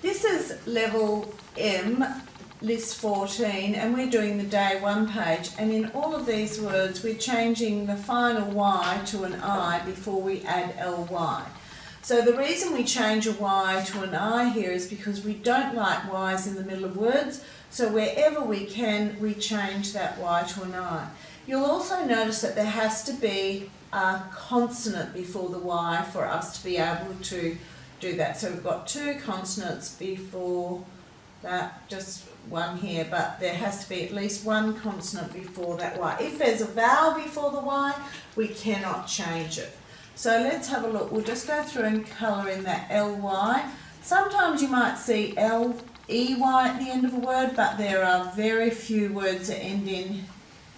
This is level M, list 14, and we're doing the day 1 page, and in all of these words we're changing the final Y to an I before we add ly. So the reason we change a Y to an I here is because we don't like Y's in the middle of words, so wherever we can, we change that Y to an I. You'll also notice that there has to be a consonant before the Y for us to be able to do that. So we've got 2 consonants before that, just one here, but there has to be at least 1 consonant before that Y. If there's a vowel before the Y, we cannot change it. So let's have a look. We'll just go through and colour in that ly. Sometimes you might see ley at the end of a word, but there are very few words that end in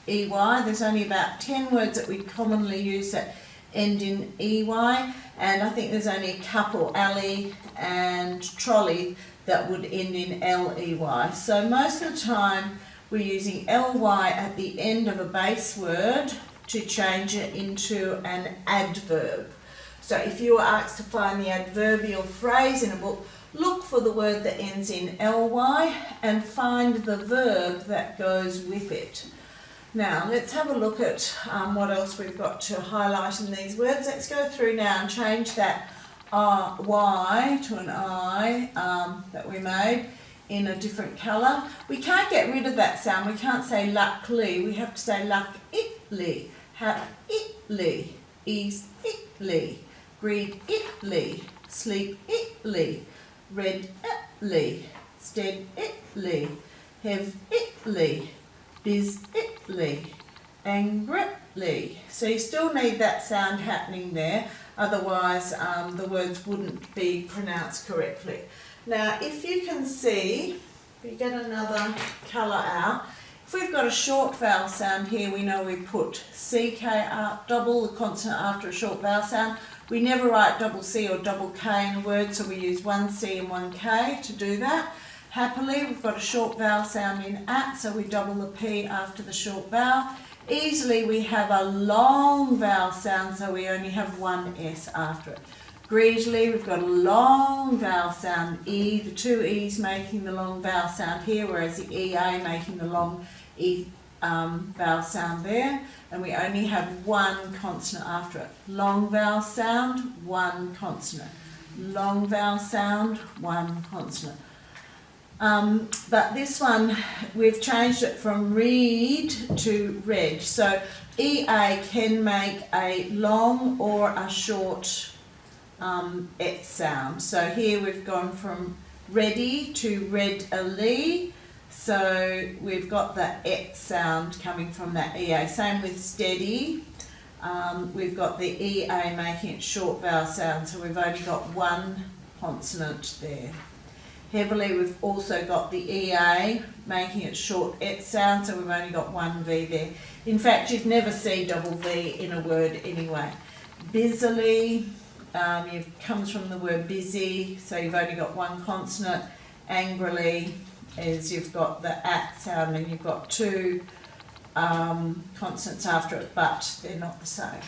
ey. There's only about 10 words that we commonly use that end in ey, and I think there's only a couple, alley and trolley, that would end in ley. So most of the time we're using ly at the end of a base word to change it into an adverb. So if you were asked to find the adverbial phrase in a book, look for the word that ends in ly and find the verb that goes with it. Now let's have a look at what else we've got to highlight in these words. Let's go through now and change that Y to an I that we made in a different colour. We can't get rid of that sound. We can't say luckily. We have to say luck-itly, have-itly, ease-itly, greed-itly, sleep-itly, read-itly, stead-itly, have-itly, biz-itly, angry-itly. So you still need that sound happening there, otherwise the words wouldn't be pronounced correctly. Now if you can see, if you get another colour out, if we've got a short vowel sound here, we know we put CK out, double the consonant after a short vowel sound. We never write double C or double K in a word, so we use one C and one K to do that. Happily, we've got a short vowel sound in at, so we double the P after the short vowel. Easily, we have a long vowel sound, so we only have one S after it. Greedily, we've got a long vowel sound, E, the 2 E's making the long vowel sound here, whereas the EA making the long E vowel sound there, and we only have 1 consonant after it. Long vowel sound, 1 consonant. Long vowel sound, 1 consonant. But this one, we've changed it from read to read. So EA can make a long or a short et sound. So here we've gone from ready to read-a-ly. So we've got the et sound coming from that EA. Same with steady. We've got the EA making it short vowel sound, so we've only got 1 consonant there. Heavily, we've also got the EA making it short et sound, so we've only got 1 V there. In fact, you'd never see double V in a word anyway. Busily, comes from the word busy, so you've only got 1 consonant. Angrily is you've got the at sound and you've got 2 consonants after it, but they're not the same.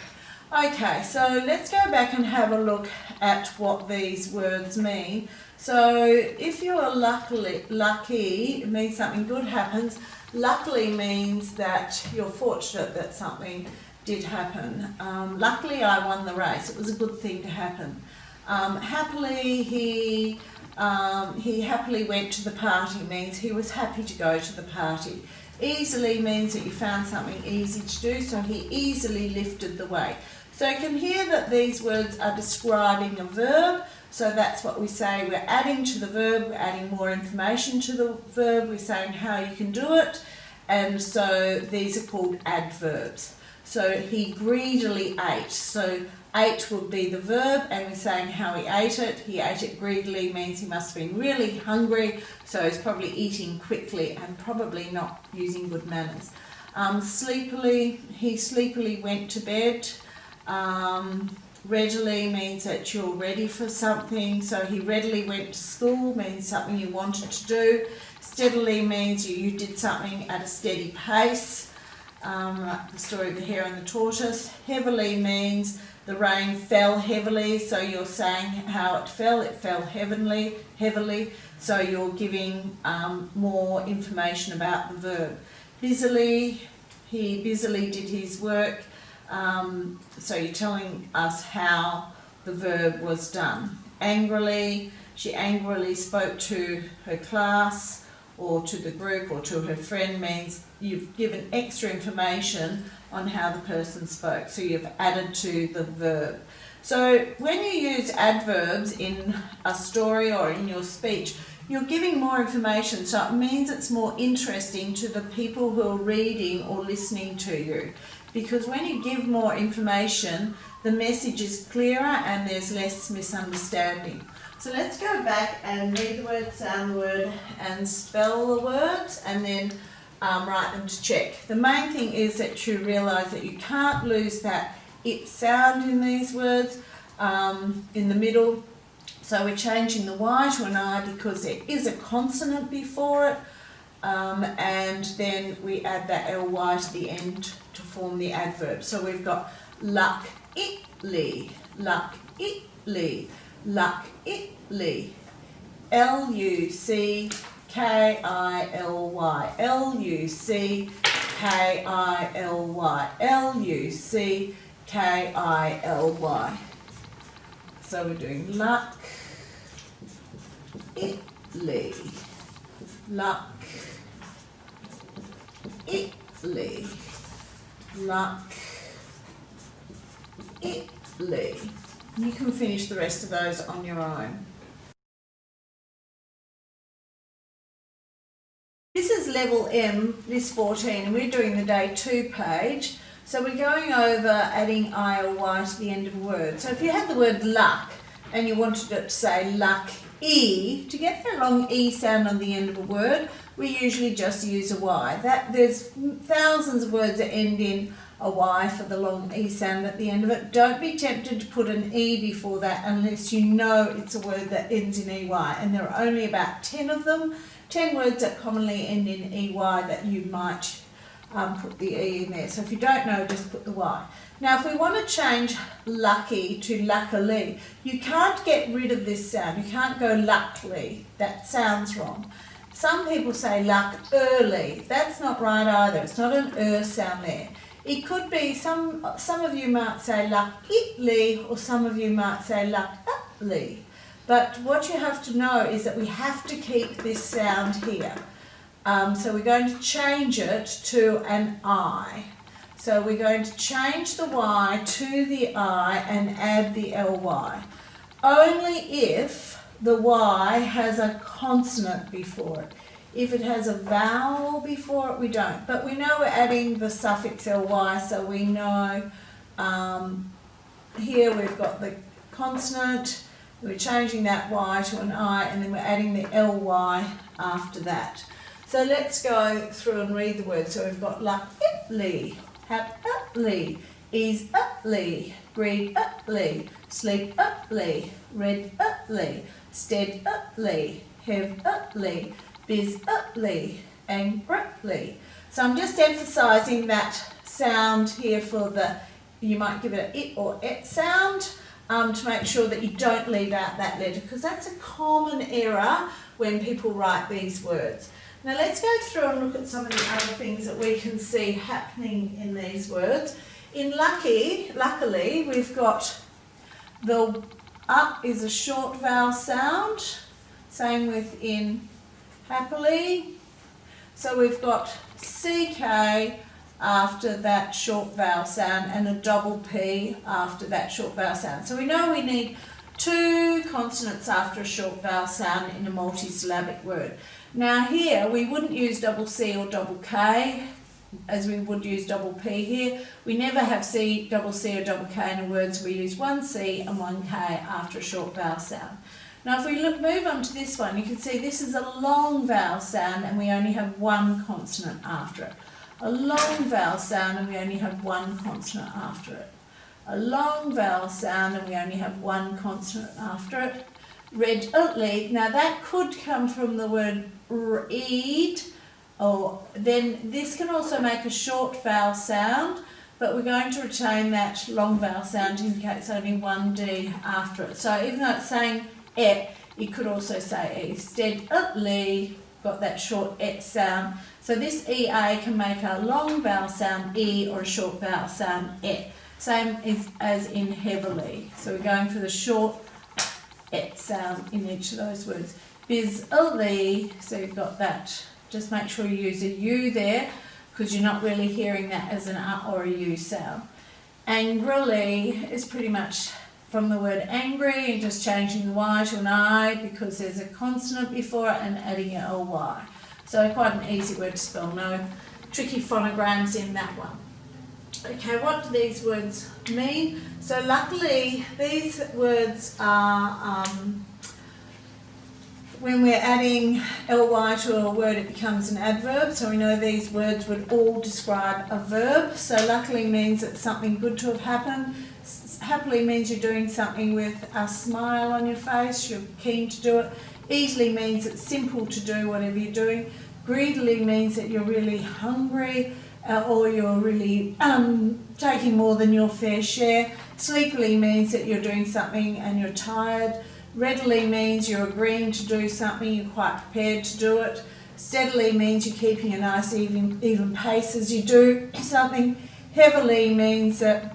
Okay, so let's go back and have a look at what these words mean. So if you're lucky, it means something good happens. Luckily means that you're fortunate that something did happen. Luckily I won the race. It was a good thing to happen. Happily he happily went to the party means he was happy to go to the party. Easily means that you found something easy to do, so he easily lifted the weight. So you can hear that these words are describing a verb, so that's what we say. We're adding to the verb, we're adding more information to the verb, we're saying how you can do it, and so these are called adverbs. So he greedily ate. So ate would be the verb, and we're saying how he ate it. He ate it greedily means he must have been really hungry, so he's probably eating quickly and probably not using good manners. Sleepily, he sleepily went to bed. Readily means that you're ready for something, so he readily went to school means something you wanted to do. Steadily means you did something at a steady pace, like the story of the hare and the tortoise. Heavily means the rain fell heavily, so you're saying how it fell heavily, so you're giving more information about the verb. Busily, he busily did his work, so you're telling us how the verb was done. Angrily, she angrily spoke to her class or to the group or to her friend, means you've given extra information on how the person spoke, so you've added to the verb. So when you use adverbs in a story or in your speech, you're giving more information, so it means it's more interesting to the people who are reading or listening to you. Because when you give more information, the message is clearer and there's less misunderstanding. So let's go back and read the word, sound the word, and spell the words, and then write them to check. The main thing is that you realise that you can't lose that it sound in these words in the middle. So we're changing the Y to an I because there is a consonant before it, and then we add that ly to the end to form the adverb. So we've got luck-itly, luck-itly, luck-itly, L-U-C-K-I-L-Y, L-U-C-K-I-L-Y, L-U-C-K-I-L-Y. So we're doing luck-itly, luck-itly, luck-itly. You can finish the rest of those on your own. This is level M, list 14, and we're doing the day 2 page. So we're going over adding I or Y to the end of a word. So if you had the word luck and you wanted it to say luck-y, to get that long E sound on the end of a word, we usually just use a Y. There's thousands of words that end in a Y for the long E sound at the end of it. Don't be tempted to put an E before that unless you know it's a word that ends in EY. And there are only about 10 of them, 10 words that commonly end in EY that you might put the E in there. So if you don't know, just put the Y. Now if we want to change lucky to luckily, you can't get rid of this sound. You can't go luckily. That sounds wrong. Some people say luck early. That's not right either. It's not an sound there. It could be, some of you might say luck-itly, or some of you might say luck-utly. But what you have to know is that we have to keep this sound here. So we're going to change it to an I. So we're going to change the Y to the I and add the ly. Only if the Y has a consonant before it. If it has a vowel before it, we don't. But we know we're adding the suffix ly, so we know here we've got the consonant, we're changing that Y to an I, and then we're adding the ly after that. So let's go through and read the words. So we've got luck-itly, hap-utly, ease-utly, greed-utly, sleep-utly, read-utly, stead-utly, hev-utly, biz-utly, angrily. So I'm just emphasising that sound here for the, you might give it an it or et sound to make sure that you don't leave out that letter, because that's a common error when people write these words. Now let's go through and look at some of the other things that we can see happening in these words. In luckily, we've got the up is a short vowel sound. Same with in happily. So we've got CK after that short vowel sound and a double P after that short vowel sound. So we know we need 2 consonants after a short vowel sound in a multisyllabic word. Now here we wouldn't use double C or double K as we would use double P here. We never have double C or double K in a word, so we use 1 C and 1 K after a short vowel sound. Now if we move on to this one, you can see this is a long vowel sound and we only have 1 consonant after it. A long vowel sound and we only have 1 consonant after it. A long vowel sound and we only have 1 consonant after it. Read-utly, now that could come from the word read, or then this can also make a short vowel sound. but we're going to retain that long vowel sound to indicate it's only one D after it. So even though it's saying et, you could also say e. Steadily, got that short et sound. So this EA can make a long vowel sound E or a short vowel sound et. Same as in heavily. So we're going for the short et sound in each of those words. Busily, so you've got that. Just make sure you use a U there, because you're not really hearing that as an or a U sound. Angrily is pretty much from the word angry and just changing the Y to an I because there's a consonant before it and adding a LY. So quite an easy word to spell, no tricky phonograms in that one. Okay, what do these words mean? So luckily these words are, when we're adding ly to a word, it becomes an adverb. So we know these words would all describe a verb. So luckily means it's something good to have happened. Happily means you're doing something with a smile on your face, you're keen to do it. Easily means it's simple to do whatever you're doing. Greedily means that you're really hungry or you're really taking more than your fair share. Sleepily means that you're doing something and you're tired. Readily means you're agreeing to do something, you're quite prepared to do it. Steadily means you're keeping a nice even pace as you do something. Heavily means that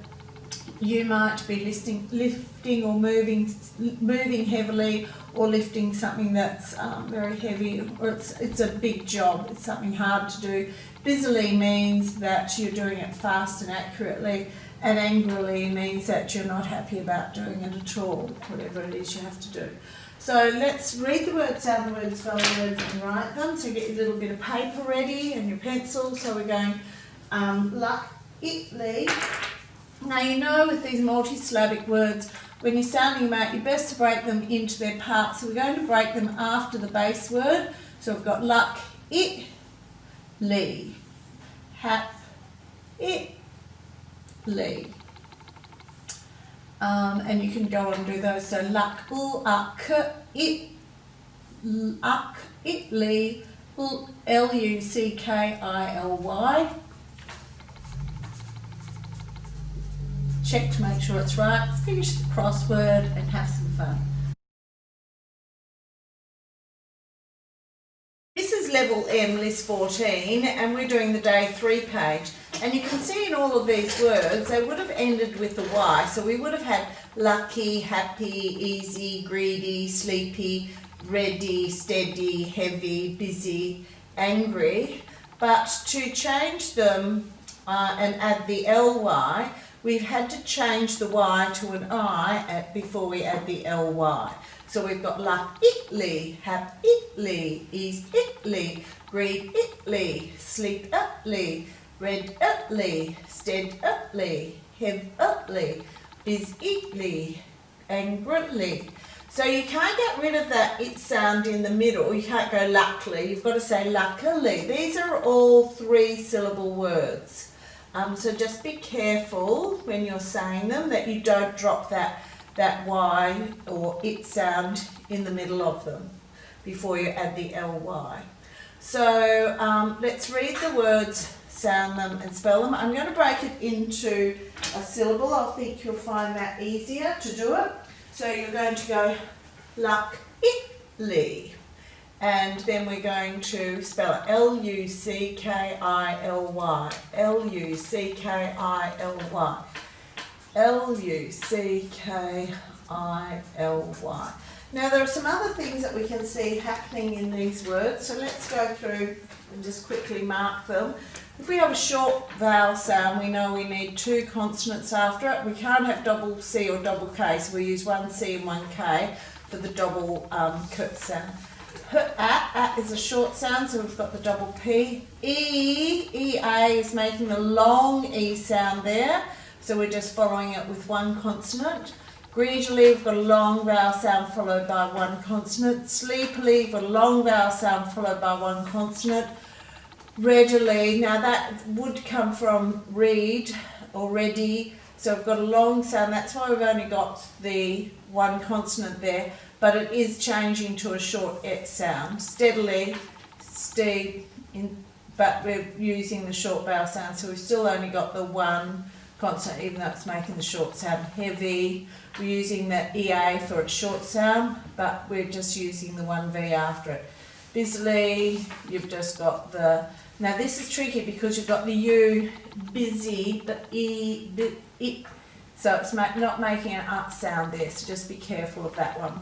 you might be lifting or moving heavily, or lifting something that's very heavy, or it's a big job, it's something hard to do. Busily means that you're doing it fast and accurately, and angrily means that you're not happy about doing it at all, whatever it is you have to do. So let's read the words, sound the words, spell the words and write them. So get your little bit of paper ready and your pencil. So we're going luckily. Now you know with these multisyllabic words, when you're sounding them out, you're best to break them into their parts. So we're going to break them after the base word. So we've got luck, it, lee, hap, it, lee. And you can go on and do those. So luck, it, lee, luckily. Check to make sure it's right, finish the crossword and have some fun. This is level M, list 14, and we're doing the day 3 page. And you can see in all of these words, they would have ended with the Y. So we would have had lucky, happy, easy, greedy, sleepy, ready, steady, heavy, busy, angry. But to change them and add the ly, we've had to change the Y to an I before we add the ly. So we've got luck itly, hap itly, ease itly, greed itly, sleep itly, red itly, stead itly, hev itly, biz itly, angrily. So you can't get rid of that it sound in the middle. You can't go luckily, you've got to say luckily. These are all 3-syllable words. So just be careful when you're saying them that you don't drop that Y or it sound in the middle of them before you add the ly. So let's read the words, sound them and spell them. I'm going to break it into a syllable. I think you'll find that easier to do it. So you're going to go luckily. And then we're going to spell it luckily, luckily. Now there are some other things that we can see happening in these words, so let's go through and just quickly mark them. If we have a short vowel sound, we know we need 2 consonants after it. We can't have double C or double K, so we use 1 C and 1 K for the double K sound. At is a short sound, so we've got the double P. EA is making a long E sound there, so we're just following it with 1 consonant. Greedily, we've got a long vowel sound followed by 1 consonant. Sleepily, we've got a long vowel sound followed by 1 consonant. Readily, now that would come from read or ready, so we've got a long sound, that's why we've only got the 1 consonant there, but it is changing to a short et sound. Steadily, stead, but we're using the short vowel sound, so we've still only got the one consonant, even though it's making the short sound. Heavy, we're using the EA for its short sound, but we're just using the one V after it. Busily, you've just got the, now this is tricky because you've got the U, busy, but E, so it's not making an up sound there, so just be careful of that one.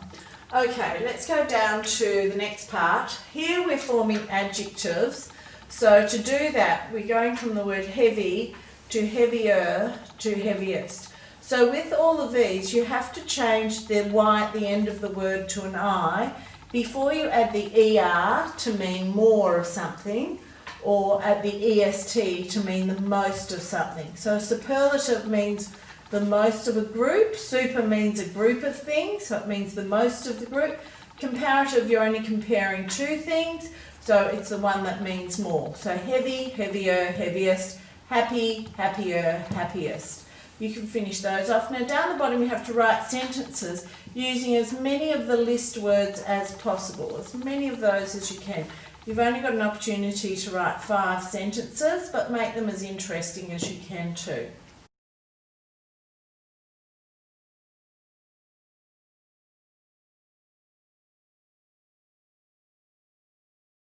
Okay, let's go down to the next part. Here we're forming adjectives. So to do that, we're going from the word heavy to heavier to heaviest. So with all of these, you have to change the Y at the end of the word to an I before you add the ER to mean more of something, or add the EST to mean the most of something. So superlative means the most of a group. Super means a group of things, so it means the most of the group. Comparative, you're only comparing two things, so it's the one that means more. So heavy, heavier, heaviest, happy, happier, happiest. You can finish those off. Now down the bottom you have to write sentences using as many of the list words as possible, as many of those as you can. You've only got an opportunity to write 5 sentences, but make them as interesting as you can too.